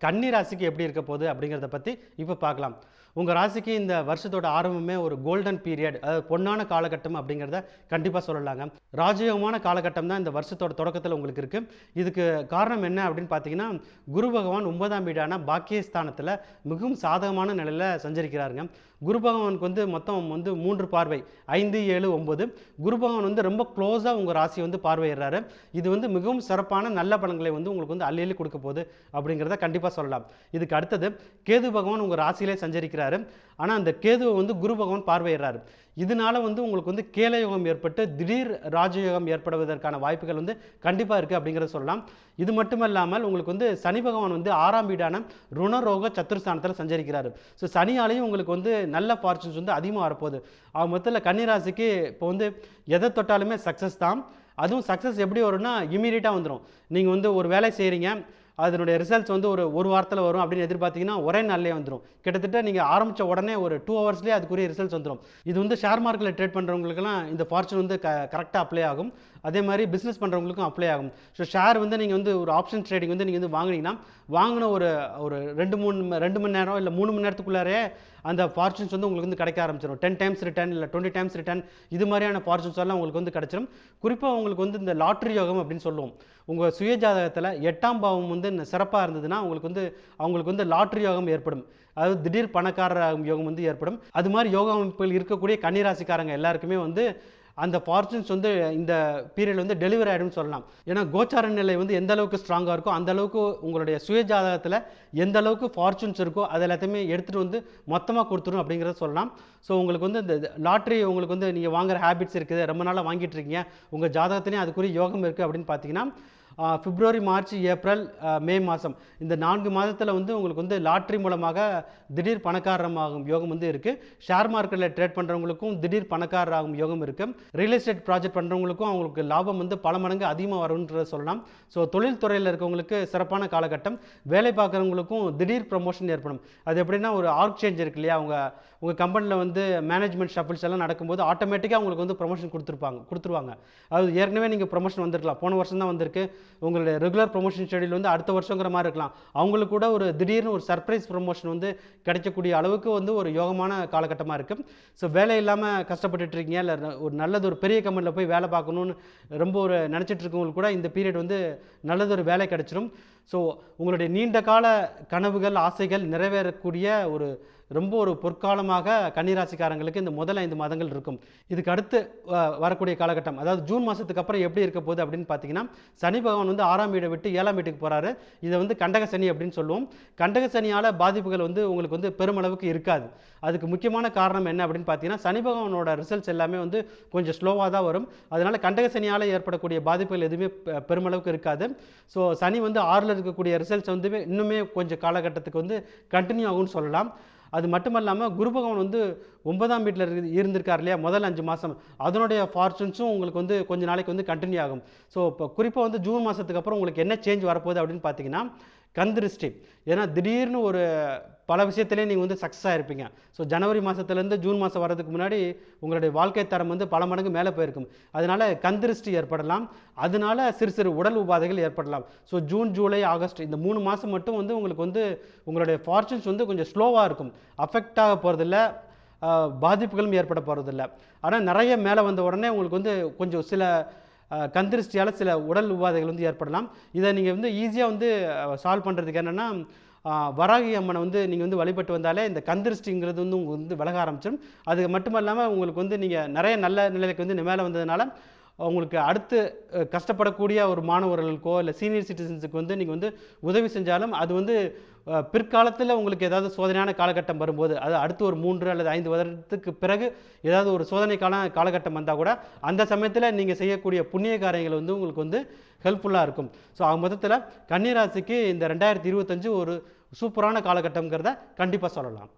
கன்னி ராசிக்கு எப்படி இருக்க போகுது அப்படிங்கிறத பற்றி இப்போ பார்க்கலாம். உங்கள் ராசிக்கு இந்த வருஷத்தோட ஆரம்பமே ஒரு கோல்டன் பீரியட், அதாவது பொன்னான காலகட்டம் அப்படிங்கிறத கண்டிப்பாக சொல்லலாங்க. ராஜயோகமான காலகட்டம் தான் இந்த வருஷத்தோட தொடக்கத்தில் உங்களுக்கு இருக்குது. இதுக்கு காரணம் என்ன அப்படின்னு பார்த்தீங்கன்னா, குரு பகவான் 9ஆம் வீடான பாக்கியஸ்தானத்தில் மிகவும் சாதகமான நிலையில் சஞ்சரிக்கிறாருங்க. குரு பகவானுக்கு வந்து மொத்தம் வந்து 3 பார்வை, 5, 7, 9. குரு பகவான் வந்து ரொம்ப க்ளோஸாக உங்கள் ராசியை வந்து பார்வையிடுறாரு. இது வந்து மிகவும் சிறப்பான நல்ல பலன்களை வந்து உங்களுக்கு வந்து அள்ளி கொடுக்க போகுது அப்படிங்கிறத கண்டிப்பாக சொல்லலாம். இதுக்கு அடுத்தது கேது பகவான் உங்கள் ராசியிலே சஞ்சரிக்கிறாரு. ஆனால் அந்த கேதுவை வந்து குரு பகவான் பார்வையிடுறாரு. இதனால வந்து உங்களுக்கு வந்து கேலயோகம் ஏற்பட்டு திடீர் ராஜயோகம் ஏற்படுவதற்கான வாய்ப்புகள் வந்து கண்டிப்பாக இருக்குது அப்படிங்கிறத சொல்லலாம். இது மட்டும் இல்லாமல் உங்களுக்கு வந்து சனி பகவான் வந்து 6ஆம் வீடான ருணரோக சத்துருஸ்தானத்தில் சஞ்சரிக்கிறாரு. ஸோ சனியாலையும் உங்களுக்கு வந்து நல்ல ஃபார்ச்சூன்ஸ் வந்து அதிகமாக வரப்போகுது. மொத்தத்தில் கன்னிராசிக்கு இப்போ வந்து எதை தொட்டாலுமே சக்ஸஸ் தான். அதுவும் சக்ஸஸ் எப்படி வரும்னா இமீடியட்டாக வந்துடும். நீங்கள் வந்து ஒரு வேலை செய்கிறீங்க, அதனுடைய ரிசல்ட்ஸ் வந்து ஒரு வாரத்தில் வரும் அப்படின்னு எதிர்பார்த்தீங்கன்னா ஒரே நாள்லேயே வந்துடும். கிட்டத்தட்ட நீங்கள் ஆரம்பித்த உடனே ஒரு 2 ஹவர்ஸ்லேயே அதுக்குரிய ரிசல்ட்ஸ் வந்துடும். இது வந்து ஷேர் மார்க்கெட்டில் ட்ரேட் பண்ணுறவங்களுக்குலாம் இந்த ஃபார்ச்சூன் வந்து கரெக்டாக அப்ளை ஆகும். அதே மாதிரி பிஸ்னஸ் பண்ணுறவங்களுக்கும் அப்ளை ஆகும். ஸோ ஷேர் வந்து நீங்கள் வந்து ஒரு ஆப்ஷன் ட்ரேடிங் வந்து நீங்கள் வந்து வாங்கினீங்கன்னா வாங்கின ஒரு 2 மணி நேரம் இல்லை 3 மணி நேரத்துக்குள்ளாரே அந்த ஃபார்ச்சூன்ஸ் வந்து உங்களுக்கு வந்து கிடைக்க ஆரம்பிச்சிடும். 10 டைம்ஸ் ரிட்டர்ன் இல்லை 20 டைம்ஸ் ரிட்டர்ன், இது மாதிரியான ஃபார்ச்சூன்ஸ் எல்லாம் உங்களுக்கு வந்து கிடைச்சிடும். குறிப்பாக உங்களுக்கு வந்து இந்த லாட்ரி யோகம் அப்படின்னு சொல்லுவோம். உங்கள் சுய ஜாதகத்தில் 8ஆம் பாவம் வந்து சிறப்பாக இருந்ததுன்னா அவங்களுக்கு வந்து லாட்ரி யோகம் ஏற்படும். அதாவது திடீர் பணக்காரர் யோகம் வந்து ஏற்படும். அது மாதிரி யோக அமைப்புகள் இருக்கக்கூடிய கன்னிராசிக்காரங்க எல்லாருக்குமே வந்து அந்த ஃபார்ச்சூன்ஸ் வந்து இந்த பீரியட் வந்து டெலிவரி ஆகிடும்னு சொல்லலாம். ஏன்னா கோச்சார நிலை வந்து எந்த அளவுக்கு ஸ்ட்ராங்காக இருக்கோ அந்த அளவுக்கு உங்களுடைய சுய ஜாதகத்தில் எந்த அளவுக்கு ஃபார்ச்சூன்ஸ் இருக்கோ அது எல்லாத்தையுமே எடுத்துகிட்டு வந்து மொத்தமாக கொடுத்துரும் அப்படிங்கிறத சொல்லலாம். ஸோ உங்களுக்கு வந்து இந்த லாட்ரி உங்களுக்கு வந்து நீங்கள் வாங்குகிற ஹேபிட்ஸ் இருக்குது, ரொம்ப நாளாக வாங்கிட்டு இருக்கீங்க, உங்கள் ஜாதகத்துலேயும் அதுக்குரிய யோகம் இருக்குது அப்படின்னு பார்த்தீங்கன்னா பிப்ரவரி, மார்ச், ஏப்ரல், மே மாதம் இந்த 4 மாதத்தில் வந்து உங்களுக்கு வந்து லாட்ரி மூலமாக திடீர் பணக்காரமாகும் யோகம் வந்து இருக்குது. ஷேர் மார்க்கெட்டில் ட்ரேட் பண்ணுறவங்களுக்கும் திடீர் பணக்காரராகும் யோகம் இருக்குது. ரியல் எஸ்டேட் ப்ராஜெக்ட் பண்ணுறவங்களுக்கும் அவங்களுக்கு லாபம் வந்து பல மடங்கு அதிகமாக வரும்ன்றத சொல்லலாம். ஸோ தொழில் துறையில் இருக்கவங்களுக்கு சிறப்பான காலகட்டம். வேலை பார்க்குறவங்களுக்கும் திடீர் ப்ரமோஷன் ஏற்படும். அது எப்படின்னா ஒரு ஆர்க் சேஞ்ச் இருக்கு இல்லையா, உங்கள் கம்பெனியில் வந்து மேனேஜ்மெண்ட் ஷஃபிள்ஸ் எல்லாம் நடக்கும்போது ஆட்டோமேட்டிக்காக உங்களுக்கு வந்து ப்ரொமோஷன் கொடுத்துருவாங்க. அது ஏற்கனவே நீங்கள் ப்ரொமோஷன் வந்திருக்கலாம், போன வருஷம் தான் வந்திருக்கு, உங்களுடைய ரெகுலர் ப்ரொமோஷன் ஷெடியூல் வந்து அடுத்த வருஷங்கிற மாதிரி இருக்கலாம். அவங்களுக்கு கூட ஒரு திடீர்னு ஒரு சர்ப்ரைஸ் ப்ரொமோஷன் வந்து கிடைக்கக்கூடிய அளவுக்கு வந்து ஒரு யோகமான காலகட்டமாக இருக்குது. ஸோ வேலை இல்லாமல் கஷ்டப்பட்டுட்டு இருக்கீங்க, இல்லை ஒரு நல்லது ஒரு பெரிய கம்பெனியில் போய் வேலை பார்க்கணுன்னு ரொம்ப ஒரு நினச்சிட்டு இருக்கவங்களுக்கு கூட இந்த பீரியட் வந்து நல்லதொரு வேலை கிடைச்சிடும். ஸோ உங்களுடைய நீண்ட கால கனவுகள், ஆசைகள் நிறைவேறக்கூடிய ரொம்ப ஒரு பொற்காலமாக கன்னிராசிக்காரங்களுக்கு இந்த முதல் 5 மாதங்கள் இருக்கும். இதுக்கு அடுத்து வரக்கூடிய காலகட்டம், அதாவது ஜூன் மாதத்துக்கு அப்புறம் எப்படி இருக்க போகுது அப்படின்னு பார்த்தீங்கன்னா, சனி பகவான் வந்து 6ஆம் வீடை விட்டு 7ஆம் வீட்டுக்கு போகிறாரு. இதை வந்து கண்டக சனி அப்படின்னு சொல்லுவோம். கண்டக சனியால் பாதிப்புகள் வந்து உங்களுக்கு வந்து பெருமளவுக்கு இருக்காது. அதுக்கு முக்கியமான காரணம் என்ன அப்படின்னு பார்த்தீங்கன்னா, சனி பகவானோட ரிசல்ட்ஸ் எல்லாமே வந்து கொஞ்சம் ஸ்லோவாக தான் வரும். அதனால் கண்டக சனியால் ஏற்படக்கூடிய பாதிப்புகள் எதுவுமே பெருமளவுக்கு இருக்காது. ஸோ சனி வந்து 6ல் இருக்கக்கூடிய ரிசல்ட்ஸ் வந்து இன்னுமே கொஞ்சம் காலகட்டத்துக்கு வந்து கண்டினியூ ஆகும்னு சொல்லலாம். அது மட்டும் இல்லாமல் குரு பகவான் வந்து 9ஆம் வீட்டில் இருந்திருக்கார் இல்லையா, முதல் 5 மாதம், அதனுடைய ஃபார்ச்சூன்ஸும் உங்களுக்கு வந்து கொஞ்சம் நாளைக்கு வந்து கண்டினியூ ஆகும். ஸோ இப்போ குறிப்பாக வந்து ஜூன் மாதத்துக்கு அப்புறம் உங்களுக்கு என்ன சேஞ்ச் வரப்போகுது அப்படின்னு பார்த்தீங்கன்னா, கந்திருஷ்டி. ஏன்னா திடீர்னு ஒரு பல விஷயத்திலே நீங்கள் வந்து சக்ஸஸ் ஆகிருப்பீங்க. ஸோ ஜனவரி மாதத்துலேருந்து ஜூன் மாதம் வரதுக்கு முன்னாடி உங்களுடைய வாழ்க்கை தரம் வந்து பல மடங்கு மேலே போயிருக்கும். அதனால் கந்திருஷ்டி ஏற்படலாம். அதனால சிறு உடல் உபாதைகள் ஏற்படலாம். ஸோ ஜூன், ஜூலை, ஆகஸ்ட் இந்த 3 மாதம் மட்டும் வந்து உங்களுக்கு வந்து உங்களுடைய ஃபார்ச்சூன்ஸ் வந்து கொஞ்சம் ஸ்லோவாக இருக்கும். அஃபெக்ட் ஆக போகிறதில்ல, பாதிப்புகளும் ஏற்பட போகிறதில்ல. ஆனால் நிறைய மேலே வந்த உடனே உங்களுக்கு வந்து கொஞ்சம் சில கந்திருஷ்டியால் சில உடல் உபாதைகள் வந்து ஏற்படலாம். இதை நீங்கள் வந்து ஈஸியாக வந்து சால்வ் பண்ணுறதுக்கு என்னென்னா, வராகி அம்மனை வந்து நீங்கள் வந்து வழிபட்டு வந்தாலே இந்த கந்திருஷ்டிங்கிறது வந்து உங்களுக்கு வந்து விலக ஆரம்பிச்சிடும். அது மட்டும் இல்லாமல் உங்களுக்கு வந்து நீங்கள் நிறைய நல்ல நிலைக்கு வந்து மேலே வந்ததுனால உங்களுக்கு அடுத்து கஷ்டப்படக்கூடிய ஒரு மாணவர்களுக்கோ இல்லை சீனியர் சிட்டிசன்ஸுக்கு வந்து நீங்கள் வந்து உதவி செஞ்சாலும் அது வந்து பிற்காலத்தில் உங்களுக்கு ஏதாவது சோதனையான காலகட்டம் வரும்போது, அது அடுத்து ஒரு 3 அல்லது 5 வருடத்துக்கு பிறகு ஏதாவது ஒரு சோதனைக்கான காலகட்டம் வந்தால் கூட அந்த சமயத்தில் நீங்கள் செய்யக்கூடிய புண்ணிய காரியங்கள் வந்து உங்களுக்கு வந்து ஹெல்ப்ஃபுல்லாக இருக்கும். ஸோ மொத்தத்தில் கன்னிராசிக்கு இந்த 2025 ஒரு சூப்பரான காலகட்டங்கிறத கண்டிப்பாக சொல்லலாம்.